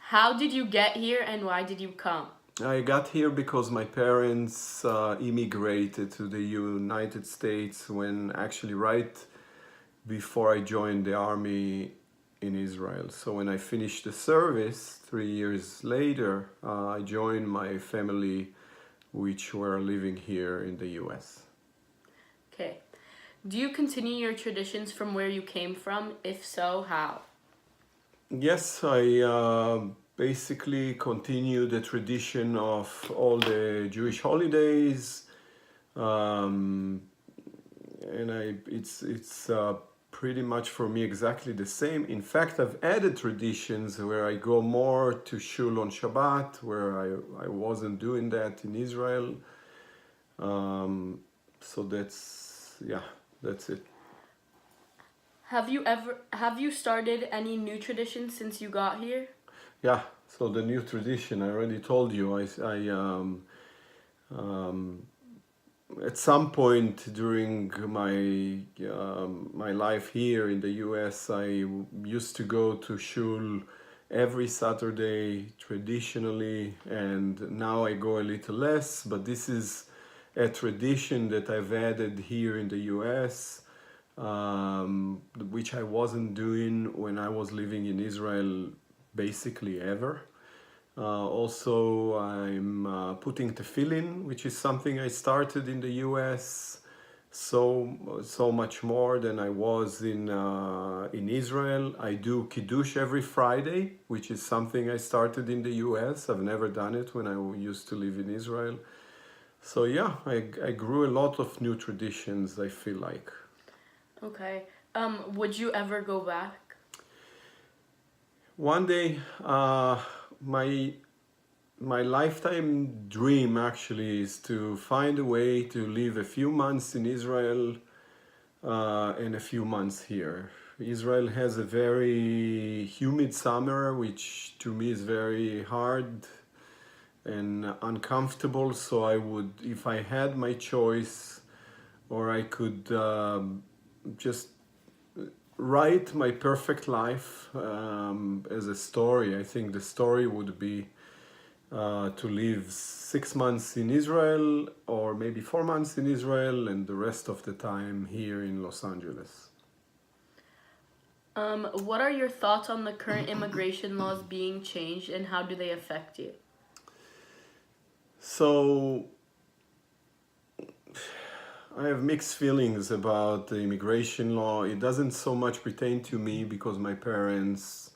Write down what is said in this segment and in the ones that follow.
How did you get here and why did you come? I got here because my parents immigrated to the United States when actually right before I joined the army in Israel. So when I finished the service 3 years later, I joined my family, which were living here in the US. Okay. Do you continue your traditions from where you came from? If so, how? Yes, I basically continue the tradition of all the Jewish holidays. Um, and it's pretty much for me exactly the same. In fact, I've added traditions where I go more to shul on Shabbat, where I wasn't doing that in Israel. So that's it. Have you started any new traditions since you got here? Yeah. So the new tradition, I already told you. Um, at some point during my life here in the US, I used to go to shul every Saturday traditionally, and now I go a little less. But this is a tradition that I've added here in the US, which I wasn't doing when I was living in Israel basically ever. Also, I'm putting tefillin, which is something I started in the US so much more than I was in Israel. I do kiddush every Friday, which is something I started in the US. I've never done it when I used to live in Israel. So yeah, I grew a lot of new traditions, I feel like. Okay. Would you ever go back? One day, my lifetime dream actually is to find a way to live a few months in Israel and a few months here. Israel has a very humid summer, which to me is very hard and uncomfortable. So I would, if I had my choice, or I could just write my perfect life as a story, I think the story would be to live 6 months in Israel or maybe 4 months in Israel and the rest of the time here in Los Angeles. What are your thoughts on the current immigration laws being changed and how do they affect you? So I have mixed feelings about the immigration law. It doesn't so much pertain to me because my parents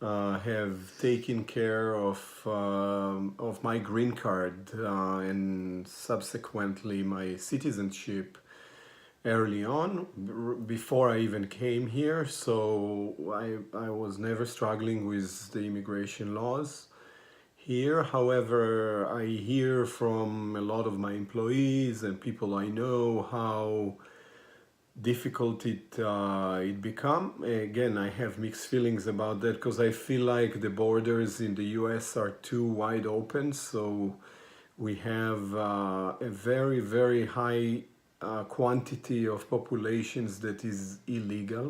have taken care of my green card and subsequently my citizenship early on, before I even came here. So I was never struggling with the immigration laws here. However, I hear from a lot of my employees and people I know how difficult it become. Again, I have mixed feelings about that because I feel like the borders in the US are too wide open. So we have a very high quantity of populations that is illegal,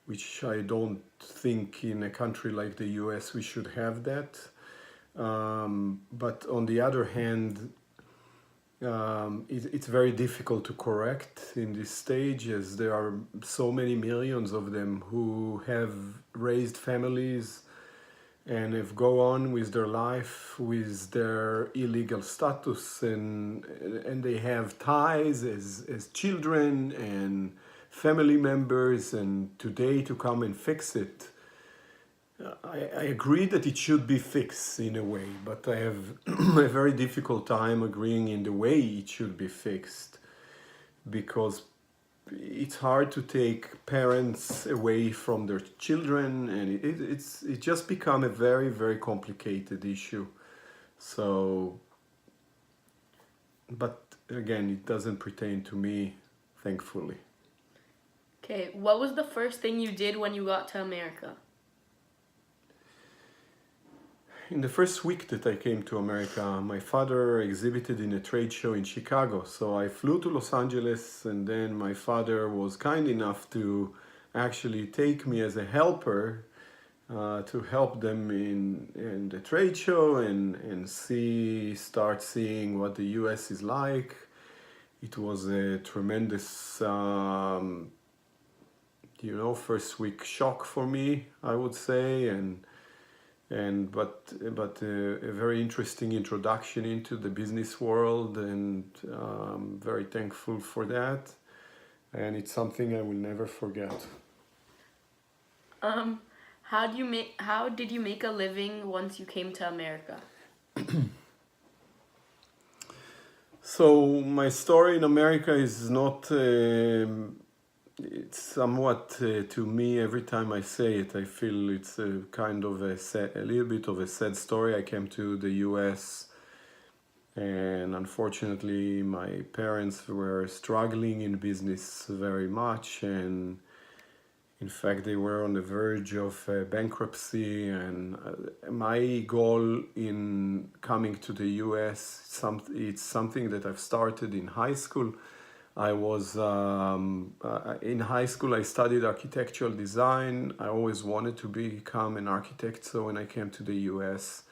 which I don't think in a country like the US we should have that. But on the other hand, it's very difficult to correct in this stage, as there are so many millions of them who have raised families and have go on with their life with their illegal status, and they have ties as children and family members, and today to come and fix it, I agree that it should be fixed in a way, but I have a very difficult time agreeing in the way it should be fixed, because it's hard to take parents away from their children, and it just become a very complicated issue. So, but again, it doesn't pertain to me, thankfully. Okay, what was the first thing you did when you got to America? In the first week that I came to America, my father exhibited in a trade show in Chicago. So I flew to Los Angeles, and then my father was kind enough to actually take me as a helper to help them in the trade show and start seeing what the US is like. It was a tremendous, first week shock for me, I would say, but a very interesting introduction into the business world, and very thankful for that. And it's something I will never forget. How did you make a living once you came to America? So my story in America is not. It's somewhat to me. Every time I say it, I feel it's a kind of a little bit of a sad story. I came to the U.S. and unfortunately, my parents were struggling in business very much, and in fact, they were on the verge of bankruptcy. And my goal in coming to the US, it's something that I've started in high school. I was in high school, I studied architectural design. I always wanted to become an architect. So when I came to the US,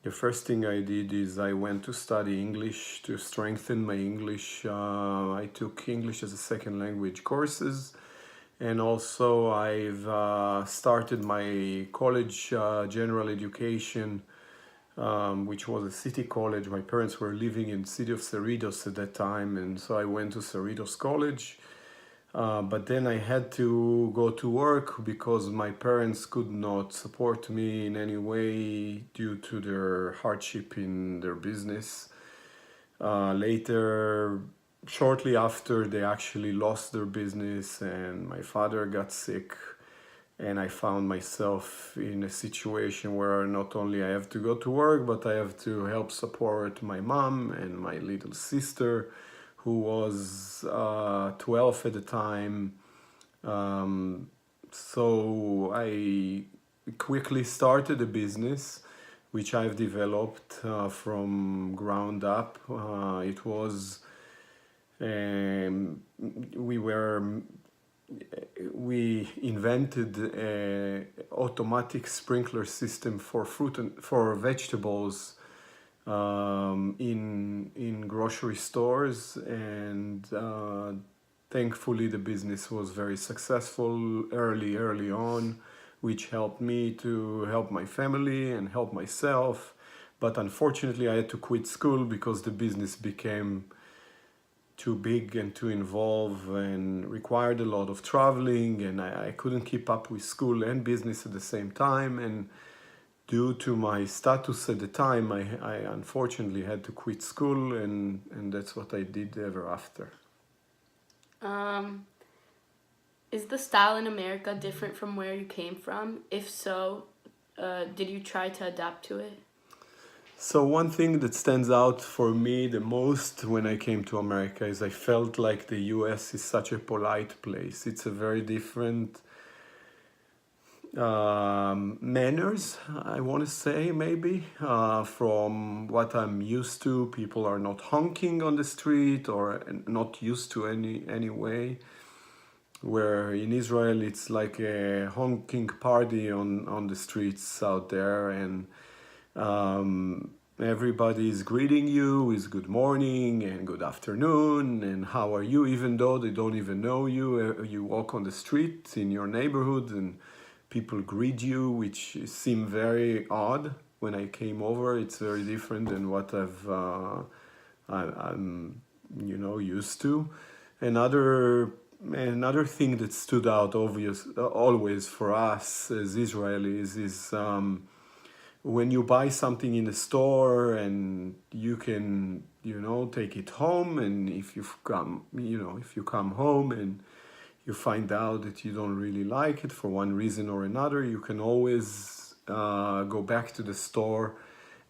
the first thing I did is I went to study English to strengthen my English. I took English as a second language courses. And also I've started my college, general education, which was a city college. My parents were living in the city of Cerritos at that time, and so I went to Cerritos College. But then I had to go to work because my parents could not support me in any way due to their hardship in their business. Later, shortly after, they actually lost their business and my father got sick, and I found myself in a situation where not only I have to go to work, but I have to help support my mom and my little sister, who was 12 at the time. So I quickly started a business which I've developed from ground up. It was we invented a automatic sprinkler system for fruit and for vegetables in grocery stores, and thankfully the business was very successful early on, which helped me to help my family and help myself. But unfortunately I had to quit school because the business became too big and too involved and required a lot of traveling, and I couldn't keep up with school and business at the same time. And due to my status at the time, I unfortunately had to quit school, and that's what I did ever after. Is the style in America different from where you came from? If so, did you try to adapt to it? So one thing that stands out for me the most when I came to America is I felt like the US is such a polite place. It's a very different manners, I want to say, maybe, from what I'm used to. People are not honking on the street, or not used to any way. Where in Israel it's like a honking party on the streets out there, and everybody is greeting you with good morning and good afternoon and how are you, even though they don't even know you. You walk on the street in your neighborhood and people greet you, which seem very odd. When I came over, it's very different than what I'm used to. Another thing that stood out always for us as Israelis is when you buy something in the store and you can, take it home, and if you come home and you find out that you don't really like it for one reason or another, you can always go back to the store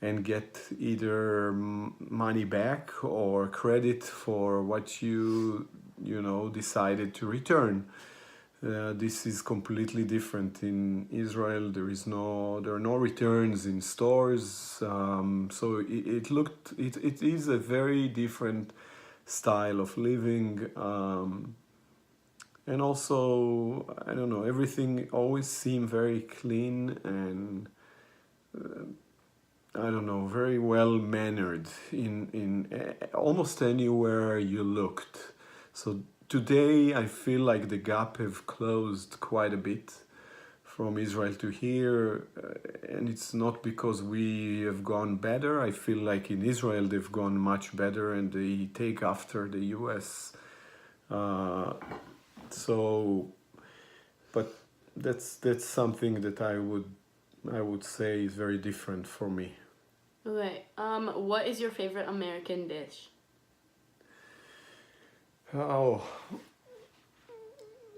and get either money back or credit for what you decided to return. This is completely different in Israel. There are no returns in stores. So it is a very different style of living. and also I don't know, everything always seemed very clean and I don't know, very well mannered in almost anywhere you looked. So today I feel like the gap have closed quite a bit from Israel to here, and it's not because we have gone better. I feel like in Israel they've gone much better, and they take after the U.S. Uh, so, but that's something that I would say is very different for me. Okay. What is your favorite American dish? Oh,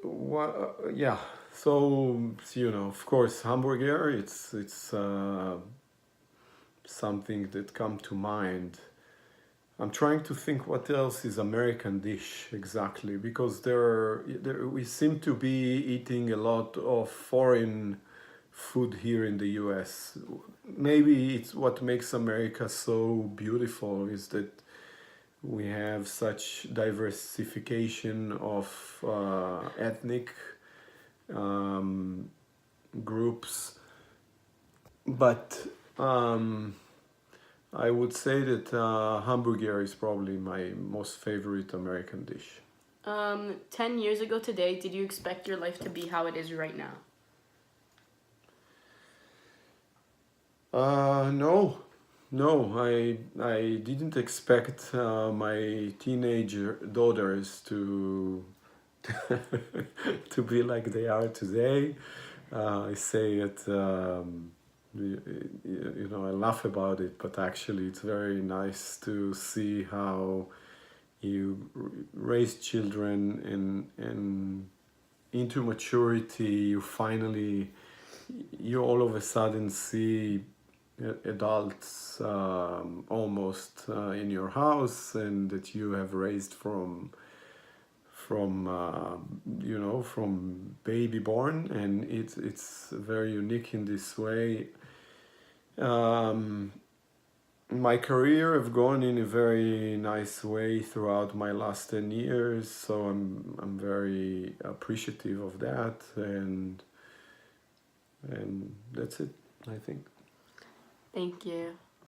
what? Yeah. So of course, hamburger. It's something that come to mind. I'm trying to think what else is American dish exactly because there we seem to be eating a lot of foreign food here in the U.S. Maybe it's what makes America so beautiful is that we have such diversification of ethnic um, groups, but I would say that hamburger is probably my most favorite American dish. 10 years ago today, did you expect your life to be how it is right now? No, no, I didn't expect my teenager daughters to to be like they are today. I say it, I laugh about it, but actually, it's very nice to see how you raise children and into maturity. You all of a sudden see adults almost in your house and that you have raised from baby born, and it's very unique in this way. um, my career have gone in a very nice way throughout my last 10 years, so I'm very appreciative of that, and that's it, I think. Thank you.